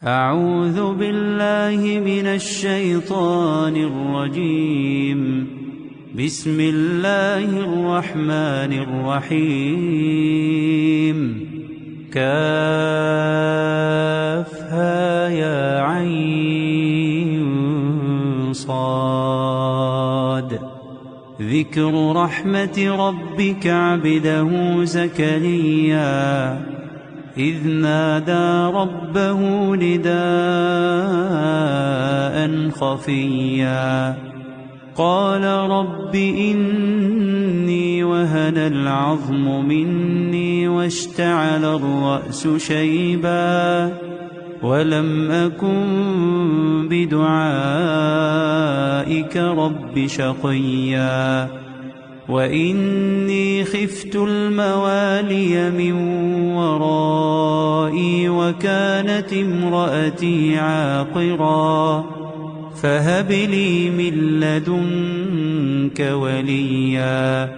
أعوذ بالله من الشيطان الرجيم. بسم الله الرحمن الرحيم. كافها يا عين صاد. ذكر رحمة ربك عبده زكريا إذ نادى ربه نداء خفيا قال رب إني وهن العظم مني واشتعل الرأس شيبا ولم أكن بدعائك رب شقيا وإني خفت الموالي من ورائي وكانت امرأتي عاقرا فهب لي من لدنك وليا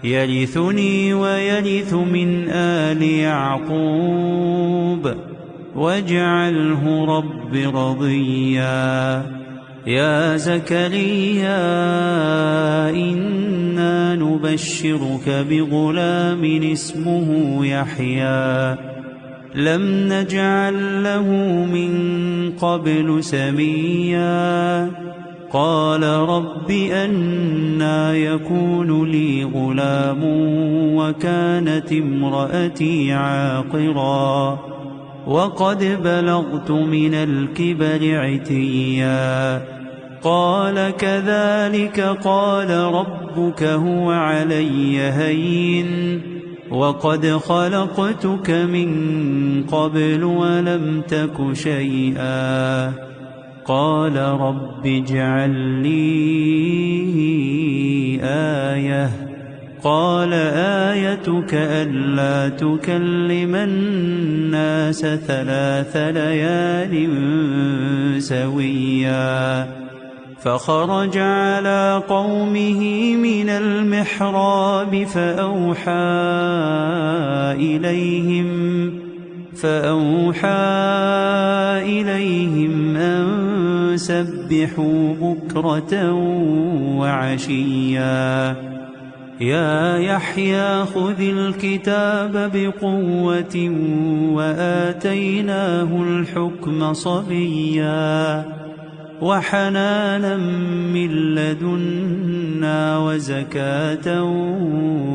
يرثني ويرث من آل يعقوب واجعله رب رضيا. يا زكريا إنا نبشرك بغلام اسمه يحيى لم نجعل له من قبل سميا قال رب أنى يكون لي غلام وكانت امرأتي عاقرا وقد بلغت من الكبر عتيا قال كذلك قال ربك هو علي هين وقد خلقتك من قبل ولم تك شيئا قال رب اجعل لي آية قال آيتك ألا تكلم الناس 3 ليال سويا فخرج على قومه من المحراب فأوحى إليهم أن سبحوا بكرة وعشيا يا يحيى خذ الكتاب بقوة وآتيناه الحكم صبيا وحنانا من لدنا وزكاة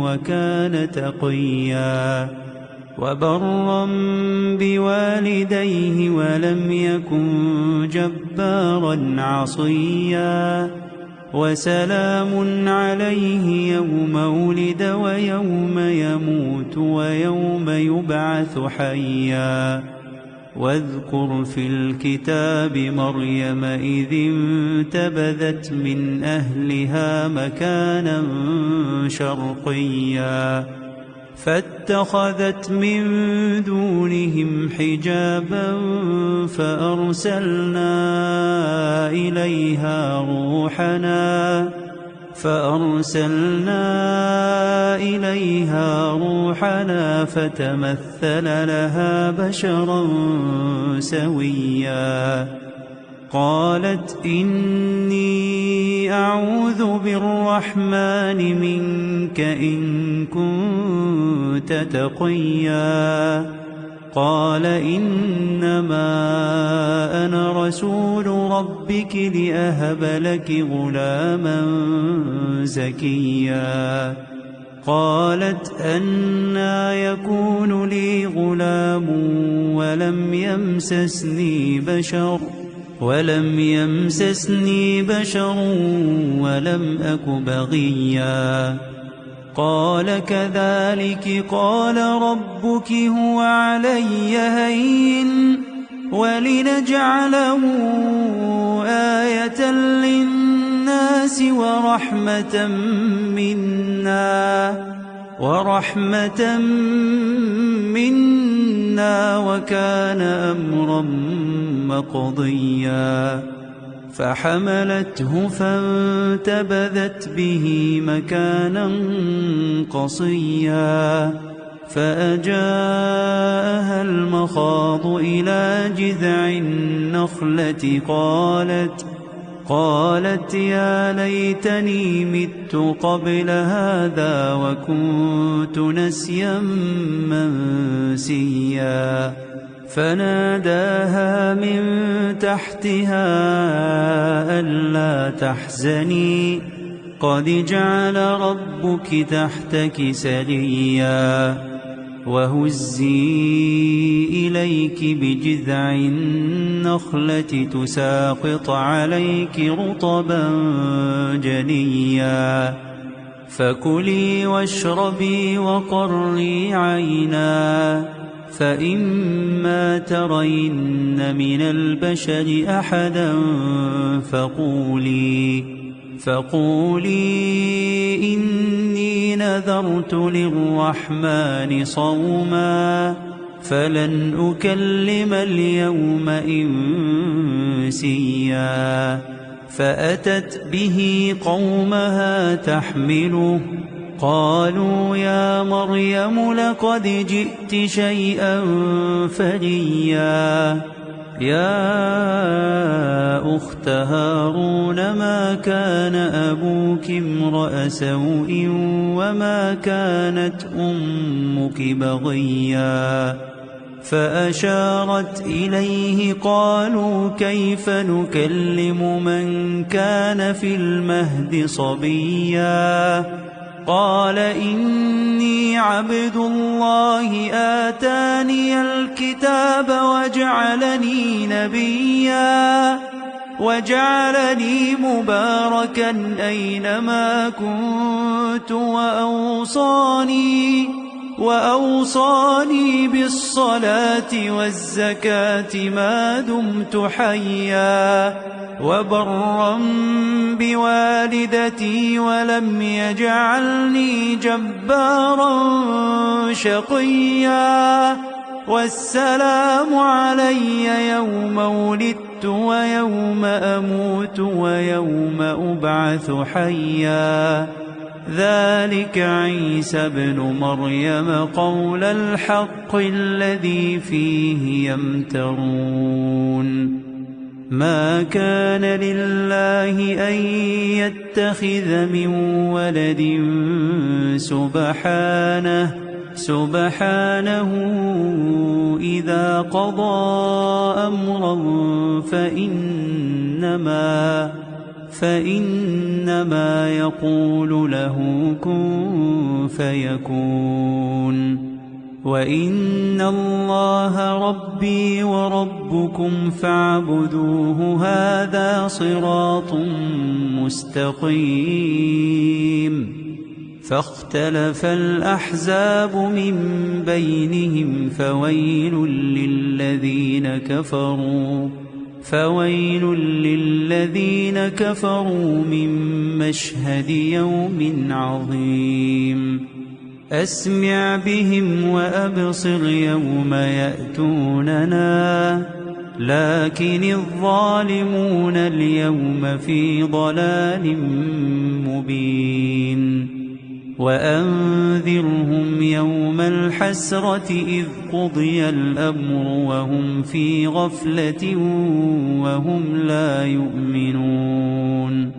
وكان تقيا وبرا بوالديه ولم يكن جبارا عصيا وسلام عليه يوم ولد ويوم يموت ويوم يبعث حيا واذكر في الكتاب مريم إذ انتبذت من أهلها مكانا شرقيا فاتخذت من دونهم حجابا فأرسلنا إليها روحنا فتمثل لها بشرا سويا قالت إني أعوذ بالرحمن منك إن كنت تقيا قال إنما أنا رسول ربك لأهب لك غلاما زكيا قالت أنى يكون لي غلام ولم يمسسني بشر ولم أك بغيا قال كذلك قال ربك هو علي هين ولنجعله آية للناس ورحمة منا وكان أمرا مقضيا فحملته فانتبذت به مكانا قصيا فأجاءها المخاض إلى جذع النخلة قالت يا ليتني مت قبل هذا وكنت نسيا منسيا فناداها من تحتها ألا تحزني قد جعل ربك تحتك سريا وهزي إليك بجذع النخلة تساقط عليك رطبا جنيا فكلي واشربي وقري عينا فإما ترين من البشر أحدا فقولي إني نذرت للرحمن صوما فلن أكلم اليوم إنسيا فأتت به قومها تحمله قالوا يا مريم لقد جئت شيئا فريا يا أخت هارون ما كان أبوك امرأ سوء وما كانت أمك بغيا فأشارت إليه قالوا كيف نكلم من كان في المهد صبيا قال إني عبد الله آتاني الكتاب وجعلني نبيا وجعلني مباركا أينما كنت وأوصاني بالصلاة والزكاة ما دمت حيا وبرا بوالدتي ولم يجعلني جبارا شقيا والسلام علي يوم ولدت ويوم أموت ويوم أبعث حيا ذلك عيسى ابن مريم قول الحق الذي فيه يمترون ما كان لله أن يتخذ من ولد سبحانه إذا قضى أمرا فإنما يقول له كن فيكون وإن الله ربي وربكم فاعبدوه هذا صراط مستقيم فاختلف الأحزاب من بينهم فويل للذين كفروا من مشهد يوم عظيم أسمع بهم وأبصر يوم يأتوننا لكن الظالمون اليوم في ضلال مبين وأنذرهم يوم الحسرة إذ قضي الأمر وهم في غفلة وهم لا يؤمنون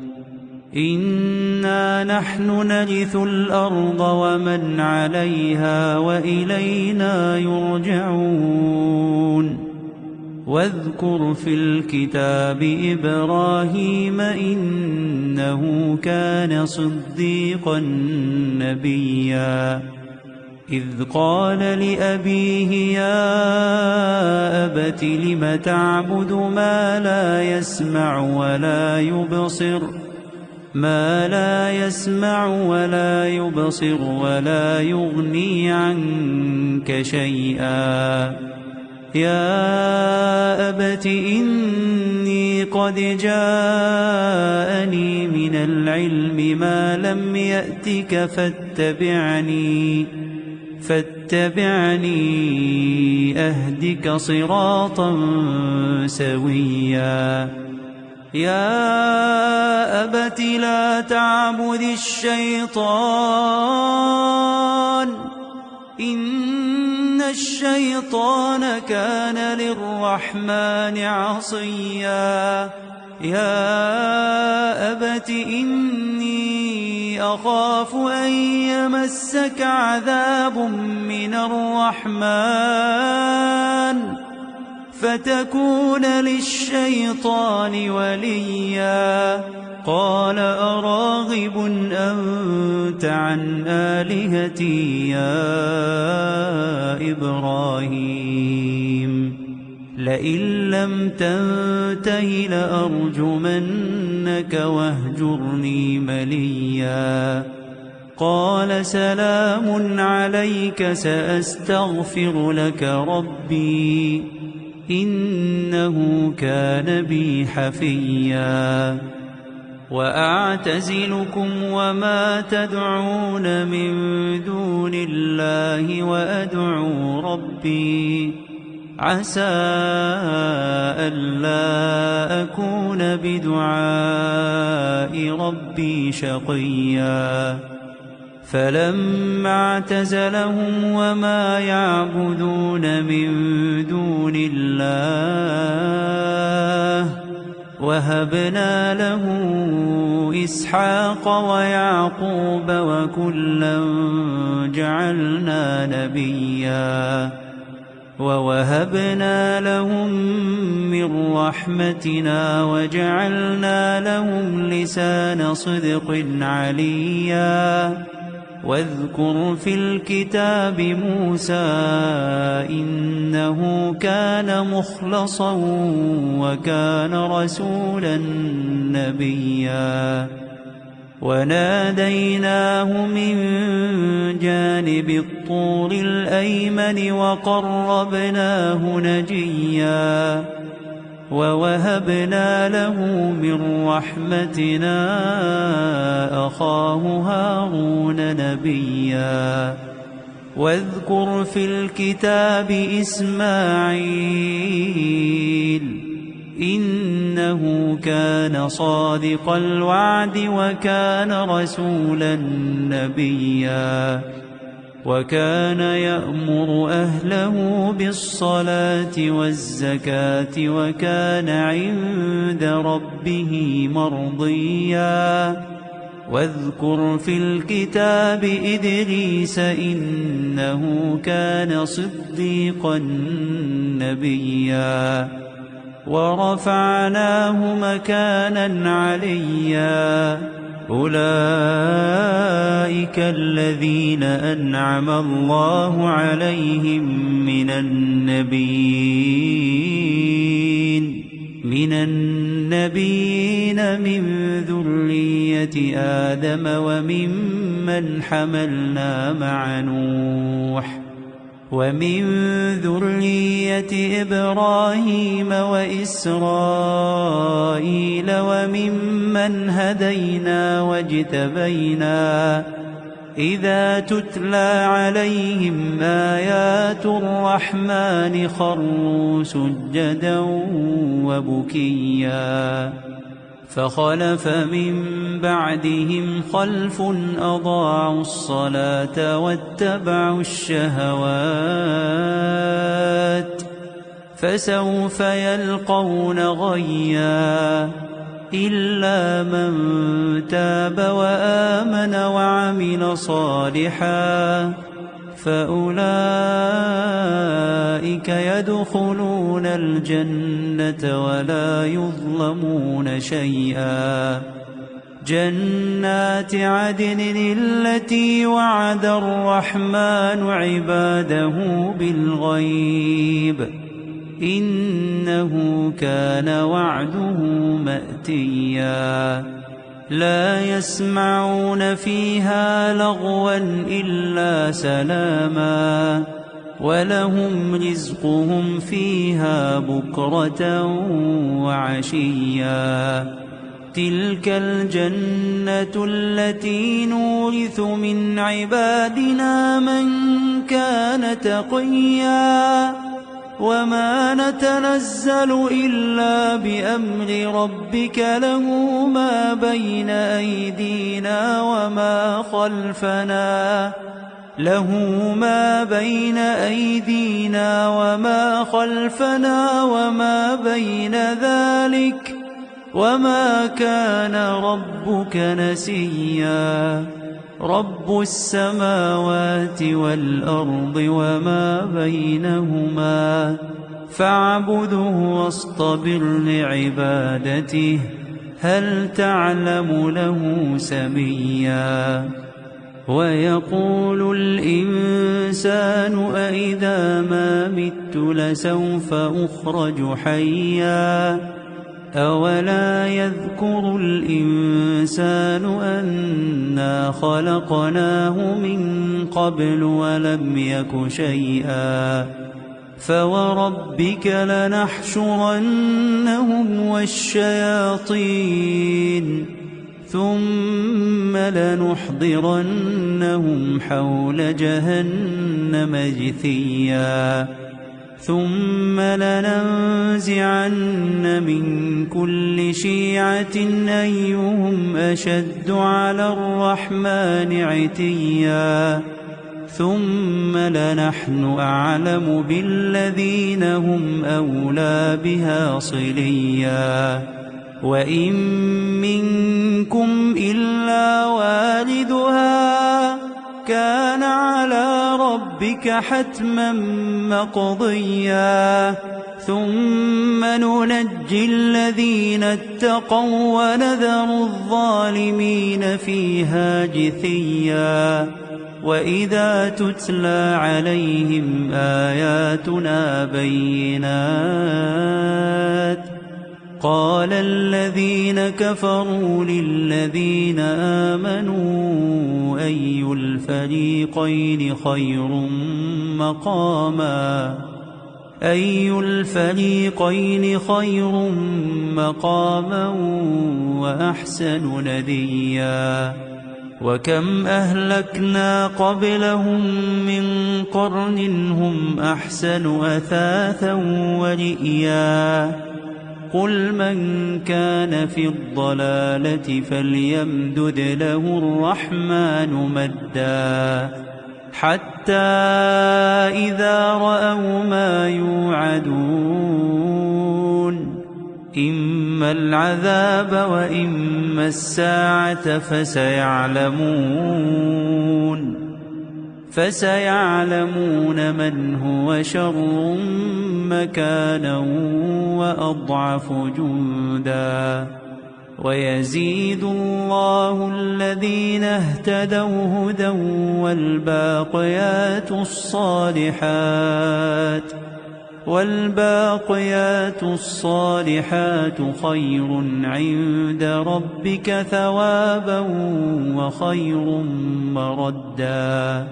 إنا نحن نرث الأرض ومن عليها وإلينا يرجعون واذكر في الكتاب إبراهيم إنه كان صديقا نبيا إذ قال لأبيه يا أبت لم تعبد ما لا يسمع ولا يبصر ولا يغني عنك شيئا يا أبت إني قد جاءني من العلم ما لم يأتك فاتبعني أهدك صراطا سويا يا أبت لا تعبد الشيطان إن الشيطان كان للرحمن عصيا يا أبت إني أخاف أن يمسك عذاب من الرحمن فتكون للشيطان وليا قال أراغب أنت عن آلهتي يا إبراهيم لئن لم تنته لأرجمنك واهجرني مليا قال سلام عليك سأستغفر لك ربي إنه كان بي حفيا وأعتزلكم وما تدعون من دون الله وأدعو ربي عسى ألا أكون بدعاء ربي شقيا فلما اعتزلهم وما يعبدون من دون الله وهبنا له إسحاق ويعقوب وكلا جعلنا نبيا ووهبنا لهم من رحمتنا وجعلنا لهم لسان صدق عليا واذكر في الكتاب موسى إنه كان مخلصا وكان رسولا نبيا وناديناه من جانب الطور الأيمن وقربناه نجيا ووهبنا له من رحمتنا أخاه هارون نبيا واذكر في الكتاب إسماعيل إنه كان صادق الوعد وكان رسولا نبيا وكان يأمر أهله بالصلاة والزكاة وكان عند ربه مرضيا واذكر في الكتاب إدريس إنه كان صديقا نبيا ورفعناه مكانا عليا أولئك الذين أنعم الله عليهم من النبيين من ذرية آدم وممن حملنا مع نوح ومن ذرية إبراهيم وإسرائيل وممن هدينا واجتبينا إذا تتلى عليهم آيات الرحمن خروا سجدا وبكيا فخلف من بعدهم خلف أضاعوا الصلاة واتبعوا الشهوات فسوف يلقون غيا إلا من تاب وآمن وعمل صالحا فأولئك يدخلون الجنة ولا يظلمون شيئا جنات عدن التي وعد الرحمن عباده بالغيب إنه كان وعده مأتيا لا يسمعون فيها لغوا إلا سلاما ولهم رزقهم فيها بكرة وعشيا تلك الجنة التي نورث من عبادنا من كان تقيا وما نتنزل إلا بأمر ربك له ما بين أيدينا وما خلفنا له ما بين أيدينا وما خلفنا وما بين ذلك وما كان ربك نسيا رب السماوات والأرض وما بينهما فاعبده واصطبر لعبادته هل تعلم له سميا ويقول الإنسان أإذا ما مت لسوف أخرج حيا أولا يذكر الإنسان أنا خلقناه من قبل ولم يك شيئا فوربك لنحشرنهم والشياطين ثم لنحضرنهم حول جهنم جثيا ثم لننزعن من كل شيعة أيهم أشد على الرحمن عتيا ثم لنحن أعلم بالذين هم أولى بها صليا وإن منكم إلا واردها كان على ربك حتما مقضيا ثم ننجي الذين اتقوا ونذر الظالمين فيها جثيا وإذا تتلى عليهم آياتنا بينات قال الذين كفروا للذين آمنوا أي الفريقين خير مقاما وأحسن نديا وكم أهلكنا قبلهم من قرن هم أحسن أثاثا ورئيا قل من كان في الضلالة فليمدد له الرحمن مدا حتى إذا رأوا ما يوعدون إما العذاب وإما الساعة فسيعلمون من هو شر مكانا وأضعف جندا ويزيد الله الذين اهتدوا هدى والباقيات الصالحات خير عند ربك ثوابا وخير مردا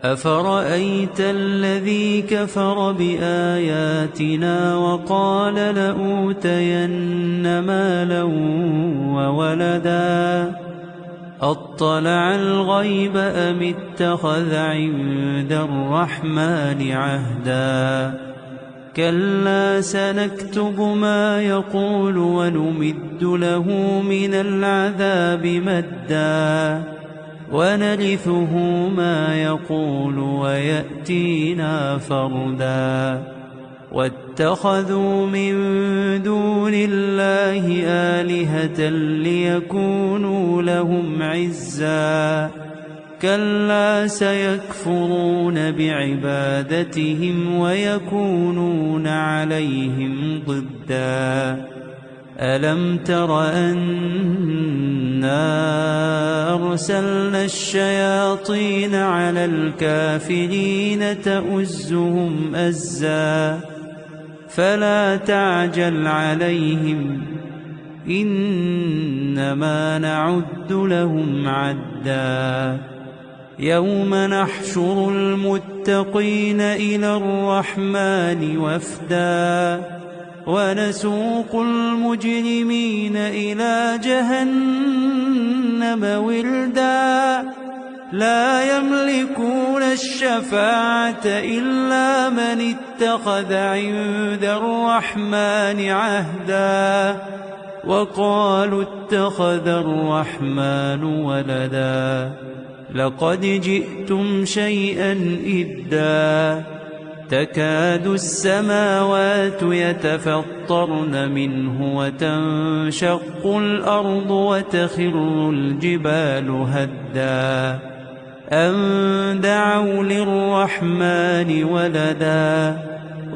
أفرأيت الذي كفر بآياتنا وقال لأوتين مالا وولدا أطلع الغيب أم اتخذ عند الرحمن عهدا كلا سنكتب ما يقول ونمد له من العذاب مدا ونرثه ما يقول ويأتينا فردا واتخذوا من دون الله آلهة ليكونوا لهم عزا كلا سيكفرون بعبادتهم ويكونون عليهم ضدا ألم تر أنا أرسلنا الشياطين على الكافرين تؤزهم أزا فلا تعجل عليهم إنما نعد لهم عدا يوم نحشر المتقين إلى الرحمن وفدا ونسوق المجرمين إلى جهنم وردا لا يملكون الشفاعة إلا من اتخذ عند الرحمن عهدا وقالوا اتخذ الرحمن ولدا لقد جئتم شيئا إدا تكاد السماوات يتفطرن منه وتنشق الأرض وتخر الجبال هدا أن دعوا للرحمن ولدا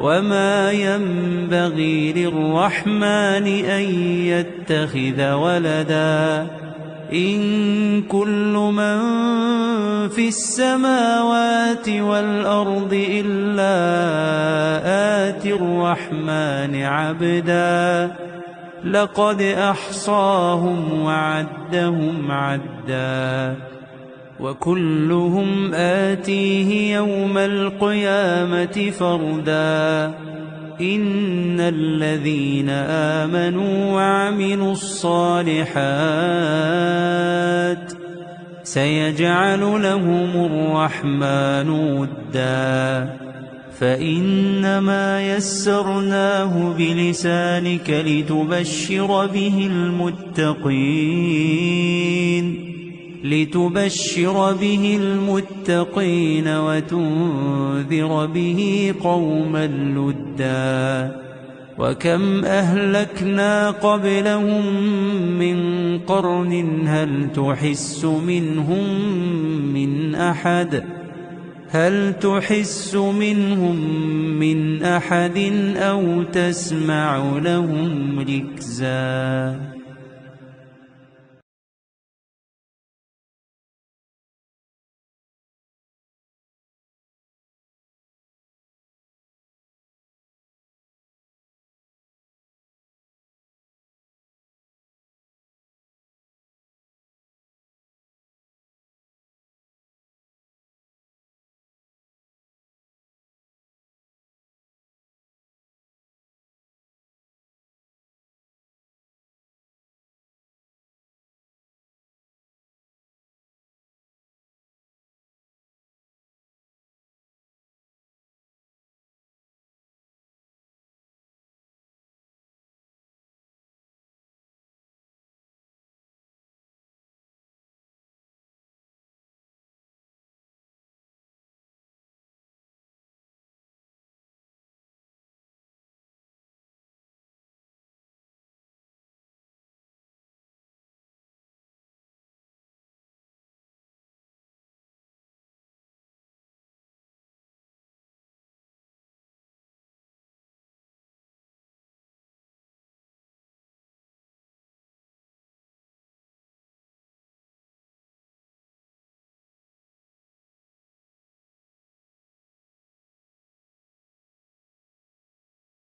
وما ينبغي للرحمن أن يتخذ ولدا إن كل من في السماوات والأرض إلا آتي الرحمن عبدا لقد أحصاهم وعدهم عدا وكلهم آتيه يوم القيامة فردا إن الذين آمنوا وعملوا الصالحات سيجعل لهم الرحمن ودا فإنما يسرناه بلسانك لتبشر به المتقين وتنذر به قوما لدا وكم أهلكنا قبلهم من قرن هل تحس منهم من أحد أو تسمع لهم ركزا